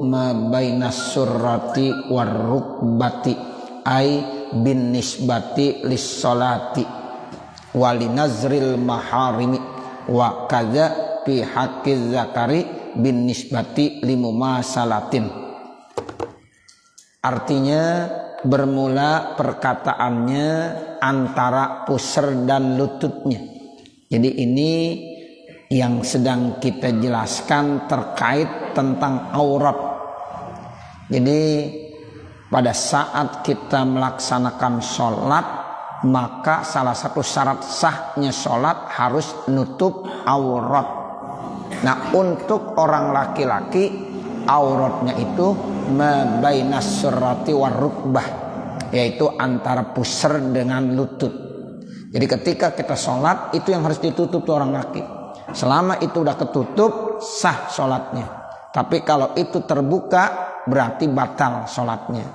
ma bainas surrati warrukbati ay bin nisbati lis salati walinazril maharimi wa kadza fi haqqiz zakari bin nisbati limumasalatin. Artinya bermula perkataannya antara pusar dan lututnya. Jadi ini yang sedang kita jelaskan terkait tentang aurat. Jadi pada saat kita melaksanakan sholat, maka salah satu syarat sahnya sholat harus nutup aurat. Nah, untuk orang laki-laki auratnya itu mabainas surrati warrukbah, yaitu antara pusar dengan lutut. Jadi ketika kita sholat itu yang harus ditutup tuh orang laki. Selama itu udah ketutup sah sholatnya. Tapi kalau itu terbuka berarti batal sholatnya.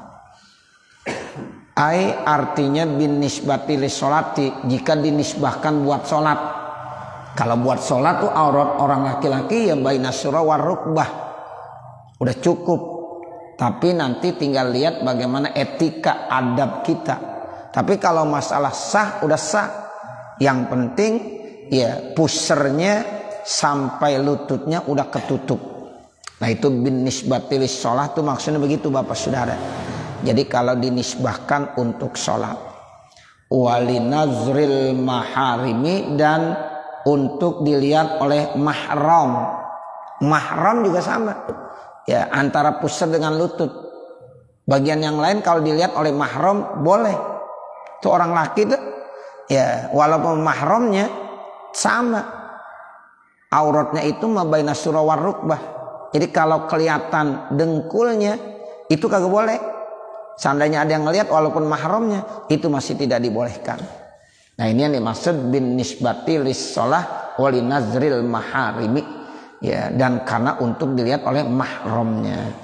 Ai artinya bin nisbati lis sholati, jika dinisbahkan buat sholat. Kalau buat sholat tuh aurat orang laki-laki ya bainas surra warrukbah, udah cukup. Tapi nanti tinggal lihat bagaimana etika adab kita. Tapi kalau masalah sah udah sah. Yang penting ya pusernya sampai lututnya udah ketutup. Nah itu bin nisbati lis sholat tuh maksudnya begitu Bapak Saudara. Jadi kalau dinisbahkan untuk sholat, walinazril maharimi, dan untuk dilihat oleh mahram. Mahram juga sama. Ya, antara pusar dengan lutut. Bagian yang lain kalau dilihat oleh mahram boleh. Itu orang laki tuh ya walaupun mahramnya sama. Auratnya itu mabainas surra warrukbah. Jadi kalau kelihatan dengkulnya itu kagak boleh. Seandainya ada yang ngelihat walaupun mahramnya itu masih tidak dibolehkan. Nah ini yang dimaksud bin nisbati lis shalah walinazril maharimi. Ya, dan karena untuk dilihat oleh mahramnya.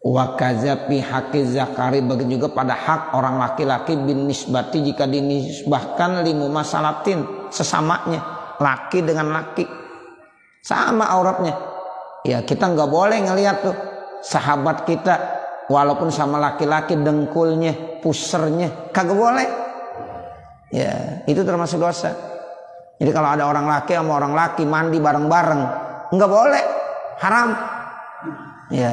Wa kadza fi haqqiz zakari, begitu juga pada hak orang laki-laki bin nisbati jika dinisbahkan limumasalatin, sesamanya laki dengan laki sama auratnya. Ya kita nggak boleh ngelihat tuh sahabat kita walaupun sama laki-laki dengkulnya, pusernya kagak boleh. Ya itu termasuk dosa. Jadi kalau ada orang laki sama orang laki mandi bareng-bareng nggak boleh, haram. Ya,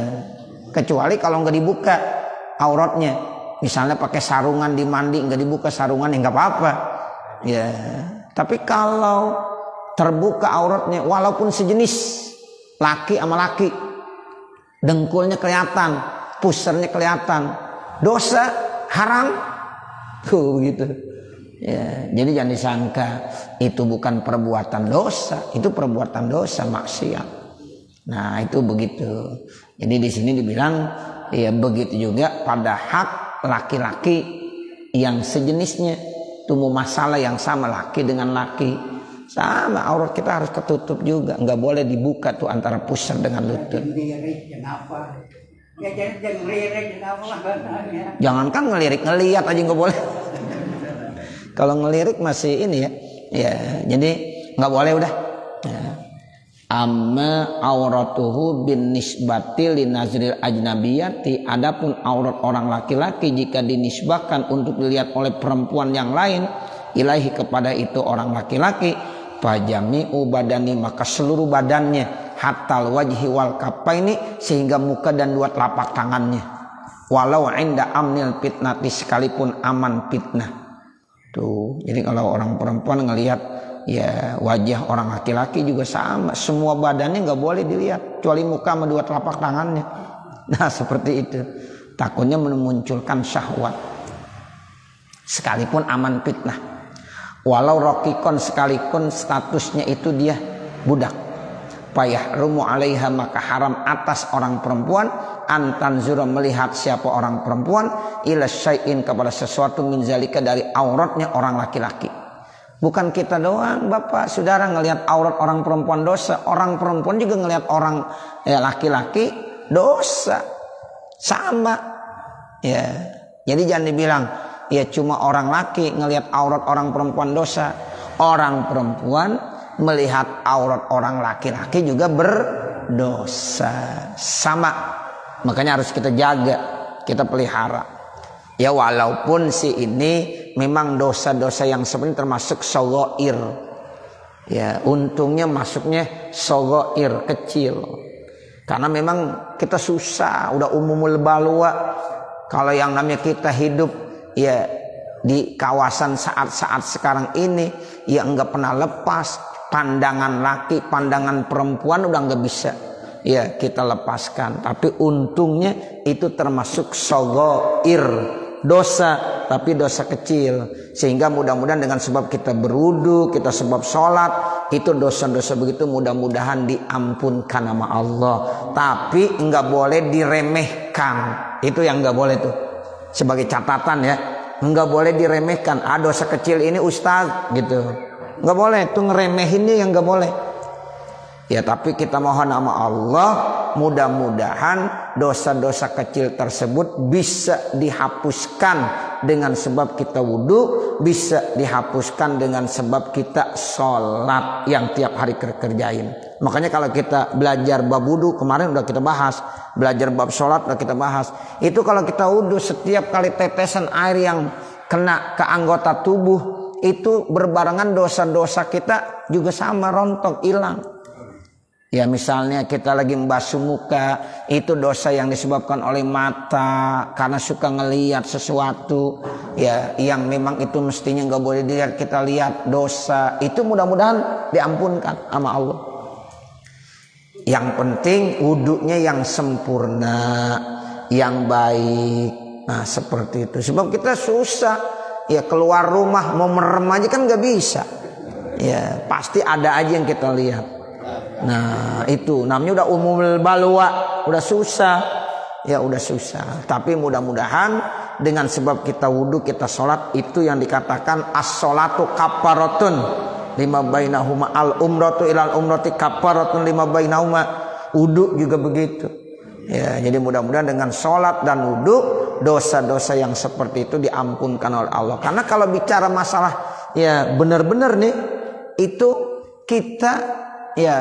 kecuali kalau nggak dibuka auratnya, misalnya pakai sarungan di mandi nggak dibuka sarungan ya nggak apa-apa. Ya, tapi kalau terbuka auratnya, walaupun sejenis laki sama laki, dengkulnya kelihatan, pusernya kelihatan, dosa, haram, tuh begitu. Ya, jadi jangan disangka itu bukan perbuatan dosa, itu perbuatan dosa maksiat. Nah itu begitu. Jadi di sini dibilang ya begitu juga pada hak laki-laki yang sejenisnya, tumbuh masalah yang sama laki dengan laki, sama aurat kita harus ketutup juga, nggak boleh dibuka tuh antara pusar dengan lutut. Jangankan ngelirik-ngeliat aja nggak boleh. Kalau ngelirik masih ini ya, ya jadi nggak boleh udah. Ya. Amma auratuhu bin nisbati linazril ajnabiyati, adapun aurat orang laki-laki jika dinisbahkan untuk dilihat oleh perempuan yang lain, ilahi kepada itu orang laki-laki, fajami'u badani, maka seluruh badannya, hatal wajhi wal kafaini, sehingga muka dan dua telapak tangannya, walau inda amnil fitnati, sekalipun aman fitnah. Tuh, jadi kalau orang perempuan ngelihat ya wajah orang laki-laki juga sama, semua badannya nggak boleh dilihat, kecuali muka sama dua telapak tangannya. Nah seperti itu, takutnya memunculkan syahwat. Sekalipun aman fitnah, walau rokikon, sekalipun statusnya itu dia budak, fayahrumu alaiha, maka haram atas orang perempuan antanzura, melihat siapa orang perempuan, ila syai'in, kepada sesuatu min zalika, dari auratnya orang laki-laki. Bukan kita doang Bapak Saudara ngelihat aurat orang perempuan dosa, orang perempuan juga ngelihat orang laki-laki dosa, sama. Ya, jadi jangan dibilang ya cuma orang laki ngelihat aurat orang perempuan dosa, orang perempuan melihat aurat orang laki-laki juga berdosa, sama. Makanya harus kita jaga, kita pelihara. Ya walaupun ini memang dosa-dosa yang sebenarnya termasuk shaghair. Ya, untungnya masuknya shaghair, kecil. Karena memang kita susah, udah umumul balwa. Kalau yang namanya kita hidup ya di kawasan saat-saat sekarang ini, ya enggak pernah lepas pandangan laki, pandangan perempuan udah enggak bisa ya kita lepaskan. Tapi untungnya itu termasuk shaghair, dosa, tapi dosa kecil. Sehingga mudah-mudahan dengan sebab kita berwudu, kita sebab sholat, itu dosa-dosa begitu mudah-mudahan diampunkan sama Allah. Tapi enggak boleh diremehkan. Itu yang enggak boleh tuh. Sebagai catatan ya, enggak boleh diremehkan. Dosa kecil ini Ustaz gitu. Enggak boleh, itu ngeremehinnya yang enggak boleh. Ya tapi kita mohon sama Allah, mudah-mudahan dosa-dosa kecil tersebut bisa dihapuskan dengan sebab kita wudu, bisa dihapuskan dengan sebab kita sholat yang tiap hari kerjain. Makanya kalau kita belajar bab wudu, kemarin udah kita bahas, belajar bab sholat udah kita bahas. Itu kalau kita wudu, setiap kali tetesan air yang kena ke anggota tubuh, itu berbarengan dosa-dosa kita juga sama, rontok, hilang. Ya misalnya kita lagi membasuh muka, itu dosa yang disebabkan oleh mata karena suka ngelihat sesuatu ya yang memang itu mestinya nggak boleh dilihat, kita lihat, dosa itu mudah-mudahan diampunkan sama Allah. Yang penting wudunya yang sempurna, yang baik. Nah seperti itu. Sebab kita susah ya, keluar rumah mau merem aja kan nggak bisa. Ya pasti ada aja yang kita lihat. Nah itu namanya udah umumul balwa, udah susah. Ya udah susah. Tapi mudah-mudahan dengan sebab kita wudu, kita sholat, itu yang dikatakan as-sholatu kafaratun lima bainahuma, al-umratu ilal umrati kafaratun lima bainahuma. Wudu juga begitu. Ya jadi mudah-mudahan dengan sholat dan wudu, dosa-dosa yang seperti itu diampunkan oleh Allah. Karena kalau bicara masalah ya benar-benar nih, itu kita ya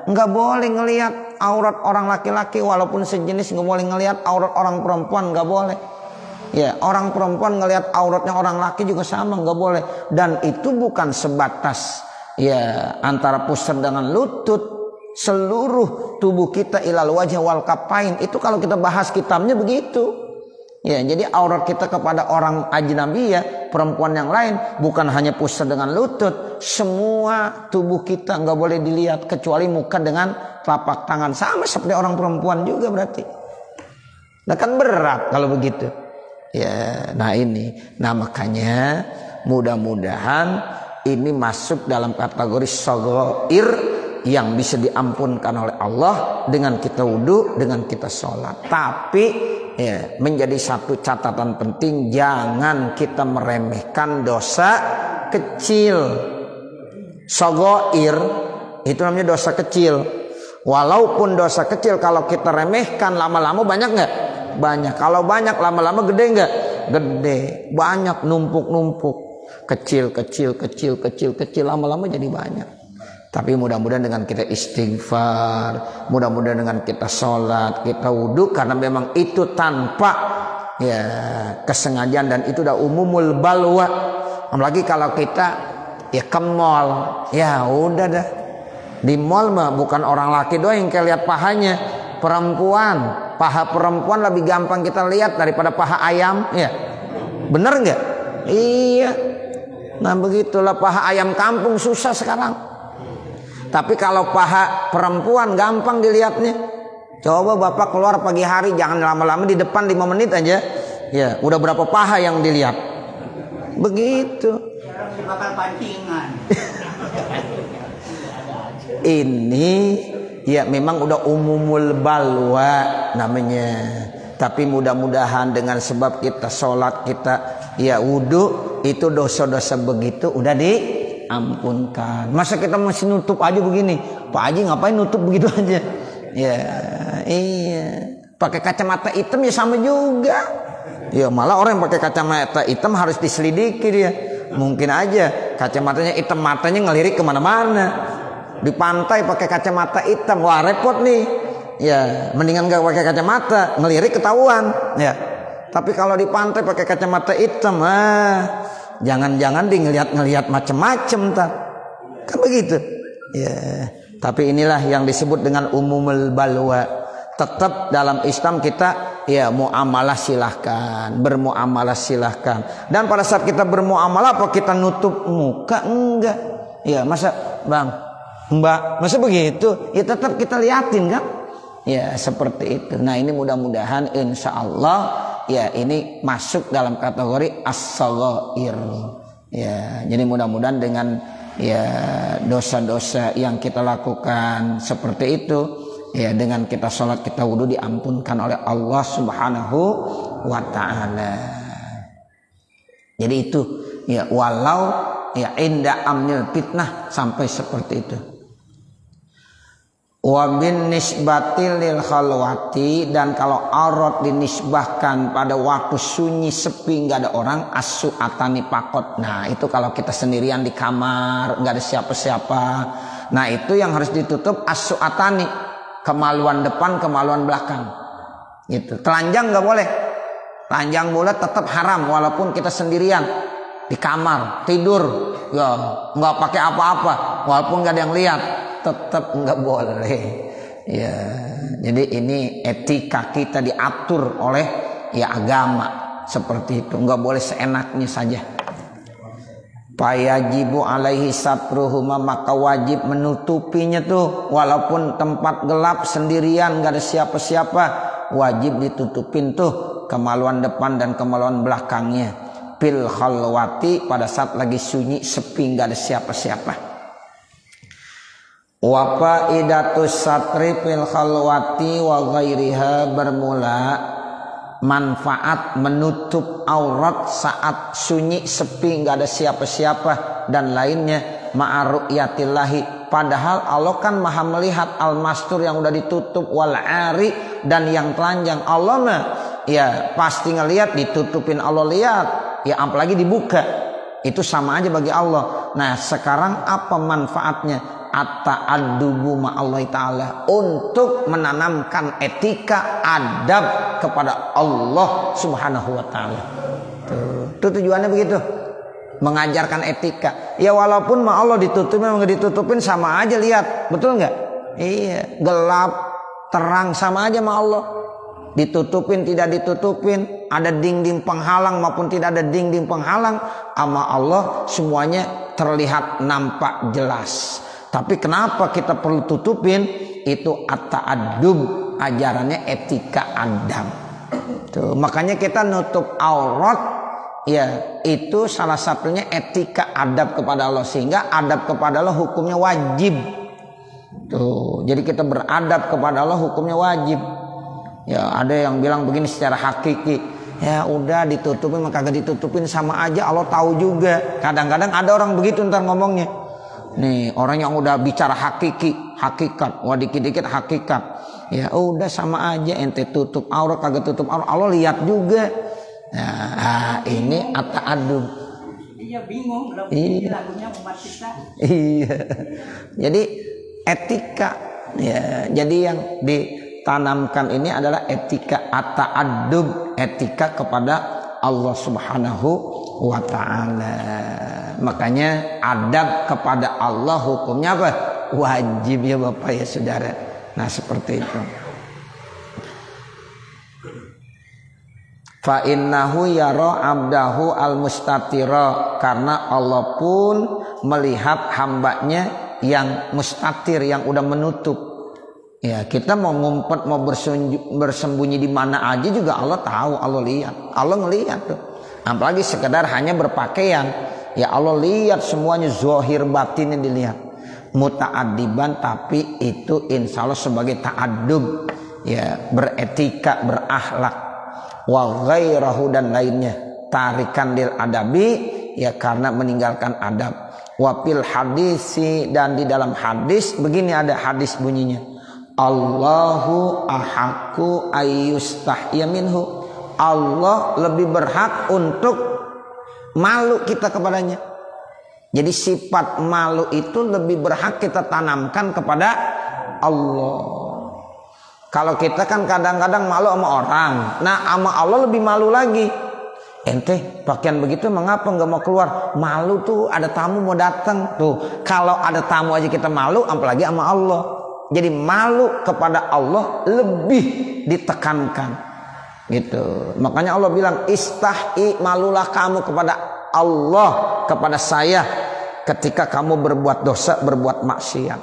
nggak boleh ngelihat aurat orang laki-laki walaupun sejenis, nggak boleh ngelihat aurat orang perempuan, nggak boleh. Ya orang perempuan ngelihat auratnya orang laki juga sama, nggak boleh. Dan itu bukan sebatas ya antara pusar dengan lutut, seluruh tubuh kita ilal wajah wal kafain. Itu kalau kita bahas kitabnya begitu. Ya, jadi aurat kita kepada orang ajnabiyah, perempuan yang lain, bukan hanya pusat dengan lutut, semua tubuh kita nggak boleh dilihat kecuali muka dengan telapak tangan, sama seperti orang perempuan juga berarti. Nah kan berat kalau begitu. Ya, nah ini, nah makanya mudah-mudahan ini masuk dalam kategori shaghair yang bisa diampunkan oleh Allah dengan kita wudu, dengan kita sholat. Tapi ya, menjadi satu catatan penting, jangan kita meremehkan dosa kecil. Shaghair itu namanya dosa kecil. Walaupun dosa kecil kalau kita remehkan lama-lama banyak nggak? Banyak. Kalau banyak lama-lama gede nggak? Gede. Banyak, numpuk-numpuk. Kecil lama-lama jadi banyak. Tapi mudah-mudahan dengan kita istighfar, mudah-mudahan dengan kita sholat, kita wudhu, karena memang itu tanpa ya kesengajaan dan itu udah umumul balwa. Apalagi kalau kita ya ke mall, ya udah dah. Di mall mah bukan orang laki doang yang kayak lihat pahanya, perempuan. Paha perempuan lebih gampang kita lihat daripada paha ayam, ya. Bener nggak? Iya. Nah begitulah, paha ayam kampung susah sekarang. Tapi kalau paha perempuan gampang dilihatnya. Coba bapak keluar pagi hari, jangan lama-lama di depan 5 menit aja. Ya, udah berapa paha yang dilihat. Begitu. Bakal pancingan. Ini ya memang udah umumul balwa namanya. Tapi mudah-mudahan dengan sebab kita sholat, kita ya wudu, itu dosa-dosa begitu udah diampunkan. Masa kita masih nutup aja begini? Pak Haji ngapain nutup begitu aja? Ya iya. Pakai kacamata hitam ya sama juga. Ya malah orang yang pakai kacamata hitam harus diselidiki dia. Mungkin aja kacamatanya hitam, matanya ngelirik kemana-mana. Di pantai pakai kacamata hitam, wah repot nih. ya mendingan gak pakai kacamata, ngelirik ketahuan ya. Tapi kalau di pantai pakai kacamata hitam, jangan-jangan di ngeliat macem-macem kan begitu ya. Tapi inilah yang disebut dengan umumul balwa. Tetap dalam Islam kita ya muamalah silahkan, bermuamalah silahkan. Dan pada saat kita bermuamalah apa kita nutup muka? Enggak ya, masa bang mbak masa begitu ya, tetap kita liatin kan ya, seperti itu. Nah ini mudah-mudahan insya Allah ya ini masuk dalam kategori as-shaghair ya. Jadi mudah-mudahan dengan ya dosa-dosa yang kita lakukan seperti itu ya, dengan kita sholat, kita wudhu, diampunkan oleh Allah Subhanahu wa ta'ala. Jadi itu ya, walau ya inda amnil fitnah, sampai seperti itu. Wa bin nisbati lil khalwati, dan kalau aurat dinisbahkan pada waktu sunyi sepi nggak ada orang, as-su'atani pakot. Nah itu kalau kita sendirian di kamar nggak ada siapa-siapa, nah itu yang harus ditutup as-su'atani, kemaluan depan, kemaluan belakang gitu. Telanjang nggak boleh, telanjang bulat tetap haram walaupun kita sendirian di kamar tidur ya, nggak pakai apa-apa walaupun nggak ada yang lihat, tetap nggak boleh ya. Jadi ini etika kita diatur oleh ya agama seperti itu, nggak boleh seenaknya saja. Fayajibu alaihi satruhuma, maka wajib menutupinya tuh walaupun tempat gelap sendirian nggak ada siapa-siapa, wajib ditutupin tuh kemaluan depan dan kemaluan belakangnya. Fil khalwati, pada saat lagi sunyi sepi nggak ada siapa-siapa. Wa faidatus satri fil khalwati wa ghairiha, bermula manfaat menutup aurat saat sunyi sepi nggak ada siapa-siapa dan lainnya, ma'ru'yatillahi, padahal Allah kan maha melihat, al-mastur yang udah ditutup, wal ari, dan yang telanjang. Allah mah ya pasti ngelihat, ditutupin Allah lihat ya, apalagi dibuka itu sama aja bagi Allah. Nah sekarang apa manfaatnya? At-ta'addubu ma'allahi ta'ala, untuk menanamkan etika adab kepada Allah Subhanahu wa ta'ala. Tuh tujuannya begitu, mengajarkan etika. Ya walaupun ma Allah ditutupin memang ditutupin sama aja lihat, betul nggak? Iya, gelap terang sama aja ma Allah. Ditutupin tidak ditutupin, ada dinding penghalang maupun tidak ada dinding penghalang, ama Allah semuanya terlihat nampak jelas. Tapi kenapa kita perlu tutupin? Itu at-ta'addub, ajarannya etika adab. Tuh, makanya kita nutup aurat ya, itu salah satunya etika adab kepada Allah, sehingga adab kepada Allah hukumnya wajib. Tuh, jadi kita beradab kepada Allah hukumnya wajib. Ya ada yang bilang begini secara hakiki, ya udah ditutupin maka kagak ditutupin sama aja, Allah tahu juga. Kadang-kadang ada orang begitu ntar ngomongnya. Nih orang yang udah bicara hakikat, wah dikit-dikit hakikat, ya udah sama aja, ente tutup aurat kagak tutup aurat, Allah lihat juga. Nah ini at-ta'addub. Iya bingung, lagunya umat kita. Iya. Jadi etika ya, jadi yang ditanamkan ini adalah etika at-ta'addub, etika kepada Allah Subhanahu wa ta'ala. Makanya adab kepada Allah hukumnya apa? Wajib ya Bapak ya Saudara. Nah seperti itu. Fa innahu yara abdahu al-mustatira, karena Allah pun melihat hambanya yang mustatir, yang udah menutup. Ya kita mau ngumpet, mau bersembunyi di mana aja juga Allah tahu, Allah lihat, Allah ngelihat tuh. Apalagi sekedar hanya berpakaian, ya Allah lihat semuanya, zahir batinnya dilihat. Muta'addiban, tapi itu insya Allah sebagai ta'addub, ya beretika, berakhlak. Wa ghairahu, dan lainnya, tarikan lil adabi, ya karena meninggalkan adab. Wa fil hadisi, dan di dalam hadis begini, ada hadis bunyinya, Allahu ahaqqu ayyustahya minhu, Allah lebih berhak untuk malu kita kepadanya. Jadi sifat malu itu lebih berhak kita tanamkan kepada Allah. Kalau kita kan kadang-kadang malu sama orang. Nah sama Allah lebih malu lagi. Ente pakaian begitu mengapa nggak mau keluar? Malu tuh, ada tamu mau datang tuh. Kalau ada tamu aja kita malu, apalagi sama Allah. Jadi malu kepada Allah lebih ditekankan gitu. Makanya Allah bilang istahi, malulah kamu kepada Allah, kepada saya ketika kamu berbuat dosa, berbuat maksiat.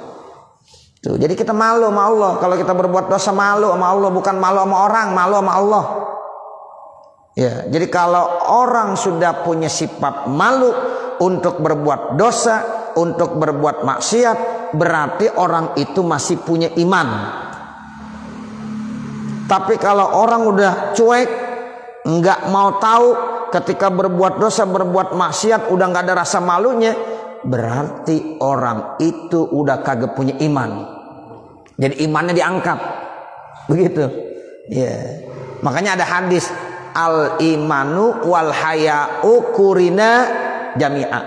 Tuh, jadi kita malu sama Allah. Kalau kita berbuat dosa malu sama Allah, bukan malu sama orang, malu sama Allah. Ya, jadi kalau orang sudah punya sifat malu untuk berbuat dosa, untuk berbuat maksiat, berarti orang itu masih punya iman. Tapi kalau orang udah cuek, nggak mau tahu, ketika berbuat dosa, berbuat maksiat, udah nggak ada rasa malunya, berarti orang itu udah kagak punya iman. Jadi imannya diangkat, begitu. Ya, makanya ada hadis. Al imanu wal haya'u kurina jami'a.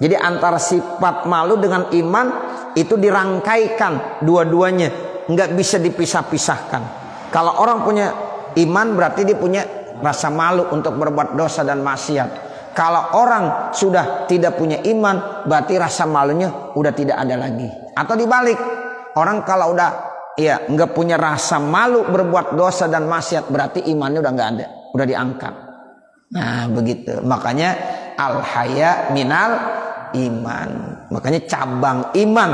Jadi antara sifat malu dengan iman itu dirangkaikan dua-duanya, nggak bisa dipisah-pisahkan. Kalau orang punya iman berarti dia punya rasa malu untuk berbuat dosa dan maksiat. Kalau orang sudah tidak punya iman berarti rasa malunya udah tidak ada lagi. Atau dibalik, orang kalau udah nggak punya rasa malu berbuat dosa dan maksiat berarti imannya udah nggak ada, udah diangkat. Nah begitu. Makanya al haya minal iman. Makanya cabang iman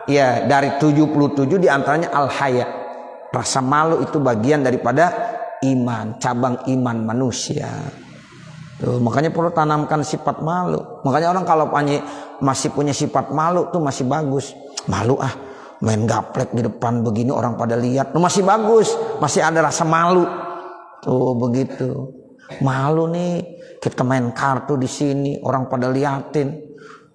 ya dari 77 diantaranya al haya. Rasa malu itu bagian daripada iman, cabang iman manusia. Tuh, makanya perlu tanamkan sifat malu. Makanya orang kalau masih punya sifat malu tuh masih bagus. Malu main gaplek di depan begini orang pada lihat, masih bagus, masih ada rasa malu. Tuh begitu. Malu nih kita main kartu di sini orang pada liatin.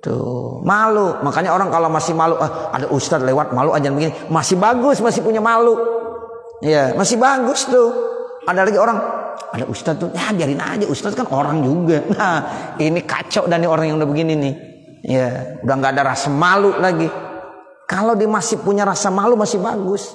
Tuh malu. Makanya orang kalau masih malu, ada ustadz lewat malu aja begini, masih bagus, masih punya malu. Ya masih bagus tuh. Ada lagi orang, ada ustadz tuh, ya biarin aja, ustadz kan orang juga. Nah ini kacau dan nih orang yang udah begini nih. Ya udah nggak ada rasa malu lagi. Kalau dia masih punya rasa malu masih bagus.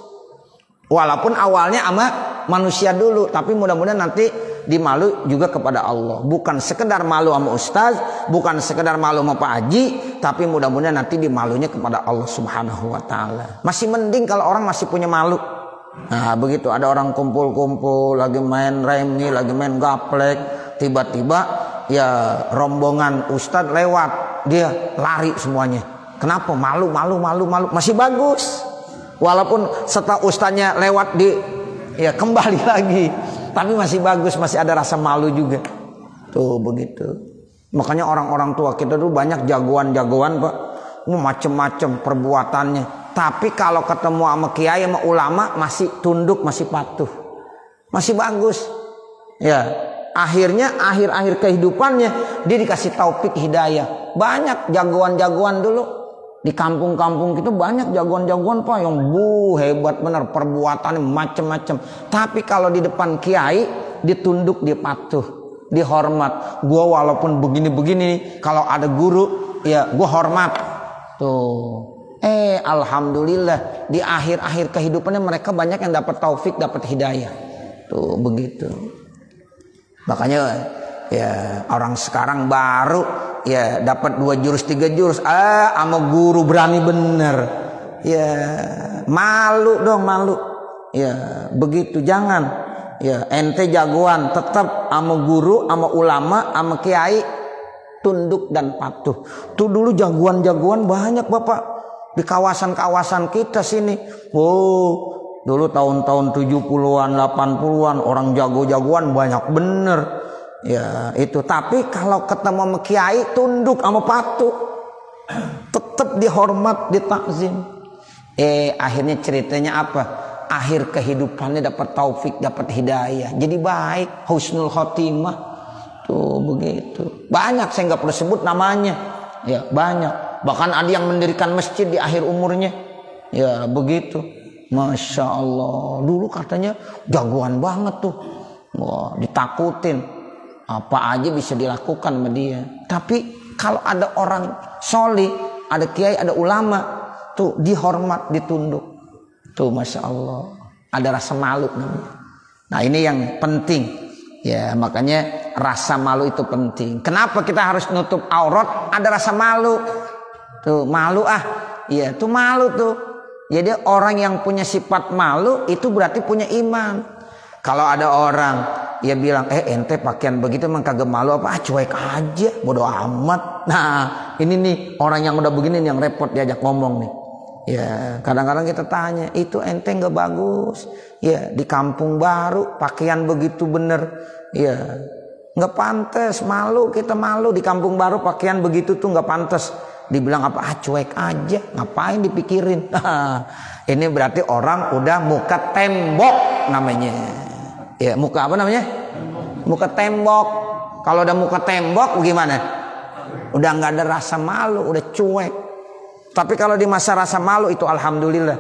Walaupun awalnya sama manusia dulu, tapi mudah-mudahan nanti dimalu juga kepada Allah. Bukan sekedar malu sama ustaz, bukan sekedar malu sama Pak Haji, tapi mudah-mudahan nanti dimalunya kepada Allah Subhanahu wa taala. Masih mending kalau orang masih punya malu. Nah, begitu ada orang kumpul-kumpul lagi main remi, lagi main gaplek, tiba-tiba ya rombongan ustaz lewat, dia lari semuanya. Kenapa? Malu, masih bagus. Walaupun setelah ustaznya lewat kembali lagi, tapi masih bagus, masih ada rasa malu juga. Tuh begitu. Makanya orang-orang tua kita dulu banyak jagoan-jagoan, Pak. Macem-macem perbuatannya. Tapi kalau ketemu sama kiai sama ulama masih tunduk, masih patuh. Masih bagus. Ya, akhirnya akhir-akhir kehidupannya dia dikasih taufik hidayah. Banyak jagoan-jagoan dulu. Di kampung-kampung itu banyak jagoan-jagoan Pak yang hebat benar perbuatannya macam-macam. Tapi kalau di depan kiai ditunduk, dia patuh, dihormat. Gua walaupun begini-begini, kalau ada guru ya gua hormat. Tuh. Alhamdulillah di akhir-akhir kehidupannya mereka banyak yang dapat taufik, dapat hidayah. Tuh begitu. Makanya ya orang sekarang baru ya dapat 2 jurus 3 jurus sama guru berani bener. Ya malu dong, malu. Ya begitu, jangan. Ya ente jagoan tetap sama guru, sama ulama, sama kiai tunduk dan patuh. Tuh dulu jagoan-jagoan banyak Bapak di kawasan-kawasan kita sini. Dulu tahun-tahun 70-an, 80-an orang jago-jagoan banyak bener. Ya itu, tapi kalau ketemu sama kiai tunduk sama patuh, tetap dihormat, ditakzim. Akhirnya ceritanya apa? Akhir kehidupannya dapat taufik, dapat hidayah, jadi baik, husnul khotimah. Tuh begitu. Banyak, saya nggak perlu sebut namanya. Ya banyak. Bahkan ada yang mendirikan masjid di akhir umurnya. Ya begitu. Masya Allah. Dulu katanya jagoan banget tuh. Wah, ditakutin. Apa aja bisa dilakukan sama dia. Tapi kalau ada orang solih, ada kiai, ada ulama, tuh dihormat, ditunduk. Tuh Masya Allah. Ada rasa malu namanya. Nah ini yang penting. Ya makanya rasa malu itu penting. Kenapa kita harus nutup aurat? Ada rasa malu. Tuh malu Iya tuh malu tuh. Jadi orang yang punya sifat malu itu berarti punya iman. Kalau ada orang ya bilang ente pakaian begitu emang kagak malu apa? Cuek aja, bodo amat. Nah ini nih orang yang udah begini yang repot diajak ngomong nih. Ya kadang-kadang kita tanya, itu ente nggak bagus. Ya di kampung baru pakaian begitu bener. Ya nggak pantas, malu, kita malu di kampung baru pakaian begitu tuh nggak pantas. Dibilang apa? Cuek aja, ngapain dipikirin? Ini berarti orang udah muka tembok namanya. Ya muka apa namanya? Muka tembok. Kalau udah muka tembok gimana? Udah nggak ada rasa malu, udah cuek. Tapi kalau di masa rasa malu itu alhamdulillah.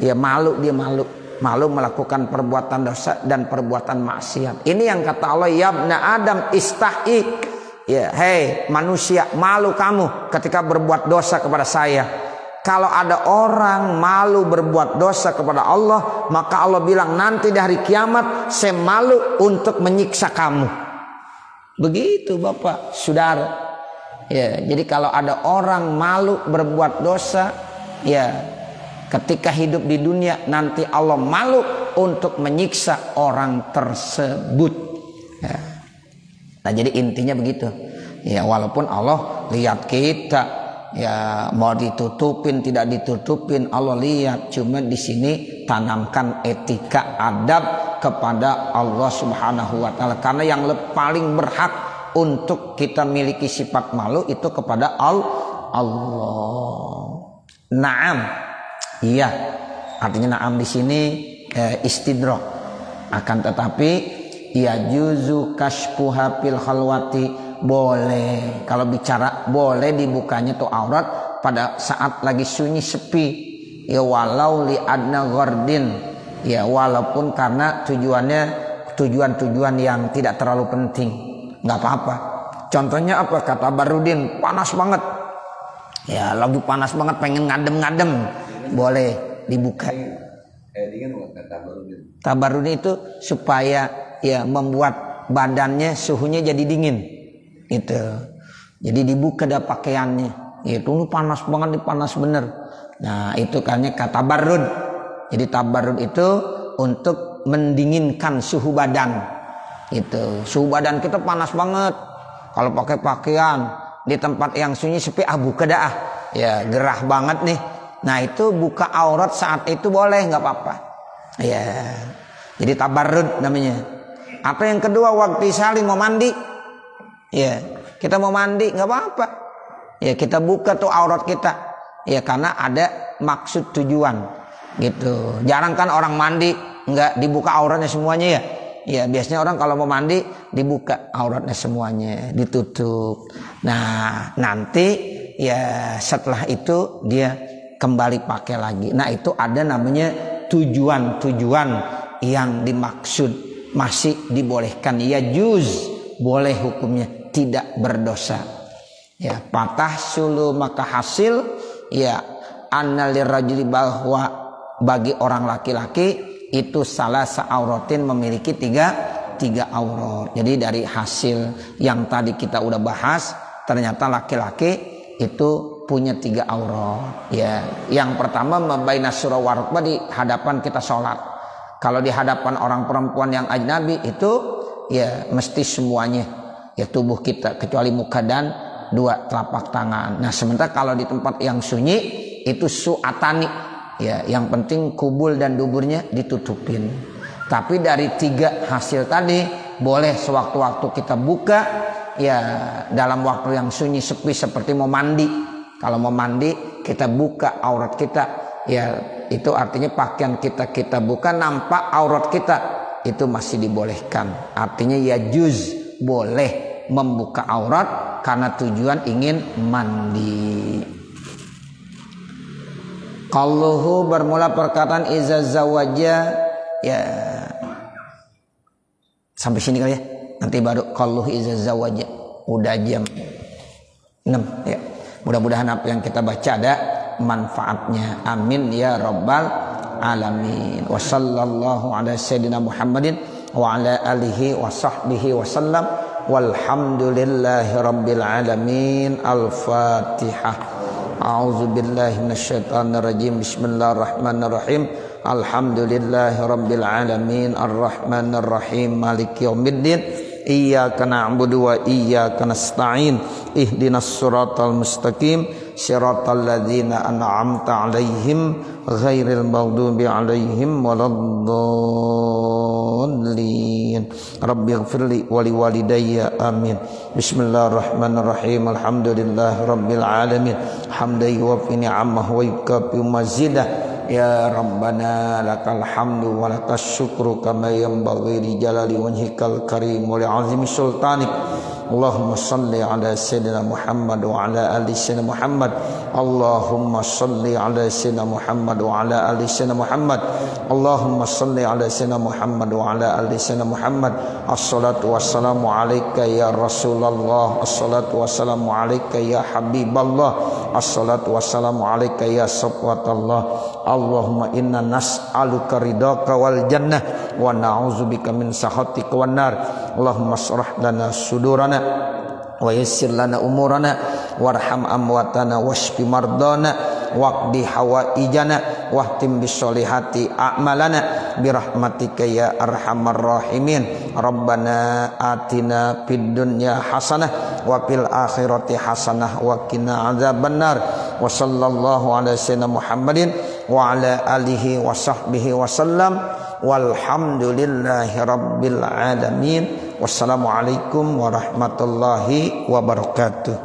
Ya malu, dia malu. Malu melakukan perbuatan dosa dan perbuatan maksiat. Ini yang kata Allah, ya ibna Adam istahi. Ya, hei manusia, malu kamu ketika berbuat dosa kepada saya. Kalau ada orang malu berbuat dosa kepada Allah, maka Allah bilang nanti di hari kiamat saya malu untuk menyiksa kamu. Begitu Bapak, Saudara. Ya, jadi kalau ada orang malu berbuat dosa, ya ketika hidup di dunia nanti Allah malu untuk menyiksa orang tersebut. Ya. Nah jadi intinya begitu. Ya walaupun Allah lihat kita, ya mau ditutupin tidak ditutupin Allah lihat. Cuma di sini tanamkan etika adab kepada Allah Subhanahu Wa Taala. Karena yang paling berhak untuk kita miliki sifat malu itu kepada Allah. Naam, iya, artinya naam di sini istidrak. Akan tetapi ya juzu kashfuha fil khalwati, boleh kalau bicara boleh dibukanya tuh aurat pada saat lagi sunyi sepi. Ya walau li adna ghardin, ya walaupun karena tujuan yang tidak terlalu penting. Nggak apa-apa. Contohnya apa? Kata Barudin, panas banget. Ya lagi panas banget pengen ngadem-ngadem. Boleh dibuka. Tabarudin itu supaya ya membuat badannya suhunya jadi dingin. Itu. Jadi dibuka dah pakaiannya. Itu panas banget, panas bener. Nah itu karena kata tabarrud. Jadi tabarrud itu untuk mendinginkan suhu badan. Itu suhu badan kita panas banget. Kalau pakai pakaian di tempat yang sunyi sepi, buka dah ya gerah banget nih. Nah itu buka aurat saat itu boleh, nggak apa-apa. Ya jadi tabarrud namanya. Apa yang kedua, waktu isali mau mandi, ya kita mau mandi nggak apa-apa. Ya kita buka tuh aurat kita. Ya karena ada maksud tujuan gitu. Jarang kan orang mandi nggak dibuka auratnya semuanya ya. Ya biasanya orang kalau mau mandi dibuka auratnya semuanya, ditutup. Nah nanti ya setelah itu dia kembali pakai lagi. Nah itu ada namanya tujuan-tujuan yang dimaksud, masih dibolehkan. Ya juz, boleh hukumnya, tidak berdosa. Ya patah sulu maka hasil ya annalir rajuli, bahwa bagi orang laki-laki itu salah seauratin memiliki tiga aurat. Jadi dari hasil yang tadi kita udah bahas, ternyata laki-laki itu punya 3 aurat. Ya, yang pertama mabaina surah warukbah, di hadapan kita sholat. Kalau di hadapan orang perempuan yang ajnabi itu ya mesti semuanya ya tubuh kita kecuali muka dan 2 telapak tangan. Nah sementara kalau di tempat yang sunyi itu su'atani. Ya, yang penting kubul dan duburnya ditutupin. Tapi dari 3 hasil tadi boleh sewaktu-waktu kita buka ya dalam waktu yang sunyi sepi seperti mau mandi. Kalau mau mandi kita buka aurat kita. Ya itu artinya pakaian kita buka nampak aurat kita, itu masih dibolehkan. Artinya ya juz, boleh membuka aurat karena tujuan ingin mandi. Qauluhu bermula perkataan iza zawaja, ya sampai sini kali ya. Nanti baru qauluhu iza zawaja. Udah jam 6 ya. Mudah-mudahan apa yang kita baca ada manfaatnya. Amin ya rabbal alamin. Wa sallallahu ala sayyidina Muhammadin wa ala alihi wa sahbihi wa sallam. Walhamdulillahi rabbil alamin. Al-Fatihah. A'udzu billahi minasyaitonir rajim. Bismillahirrahmanirrahim. Alhamdulillahi rabbil alamin. Arrahmanir rahim. Maliki yaumiddin. Iyyaka na'budu wa iyyaka nasta'in. Ihdinas siratal mustaqim. Siratal ladzina an'amta 'alaihim ghairil maghdubi 'alaihim waladdallin. Rabbighfirli wa liwalidayya amin. Bismillahirrahmanirrahim. Alhamdulillahi rabbil alamin. Hamdan yuwaffi ni'amahu wa yukafi mazidah. Ya Rabbana lakal hamdu wa lakas syukru kama yanbaghi li jalali wajhikal karim wa li 'azimi sultanik. Allahumma salli ala sayyidina Muhammad wa ala ali sayyidina Muhammad. Allahumma salli ala sayyidina Muhammad wa ala ali sayyidina Muhammad. Allahumma salli ala sayyidina Muhammad wa ala ali sayyidina Muhammad. Assalatu wassalamu alayka ya Rasulullah. Assalatu wassalamu alayka ya Habiballah. Assalatu wassalamu alayka ya Safwatallah. Allahumma inna nas'aluka ridhaka wal jannah wa na'udzubika min sakhatika wan nar. Allahumma shrah lana sudurana wa yassir lana umurana warham amwatana washfi mardana waqdi hawaijana wahtim bisolihati a'malana birahmatika ya arhamar rahimin. Rabbana atina fid dunya hasanah wa fil akhirati hasanah wa qina adzabannar. Wa sallallahu ala sayyidina Muhammadin wa ala alihi wa sahbihi wa sallam. Walhamdulillahi rabbil alamin. Wassalamualaikum warahmatullahi wabarakatuh.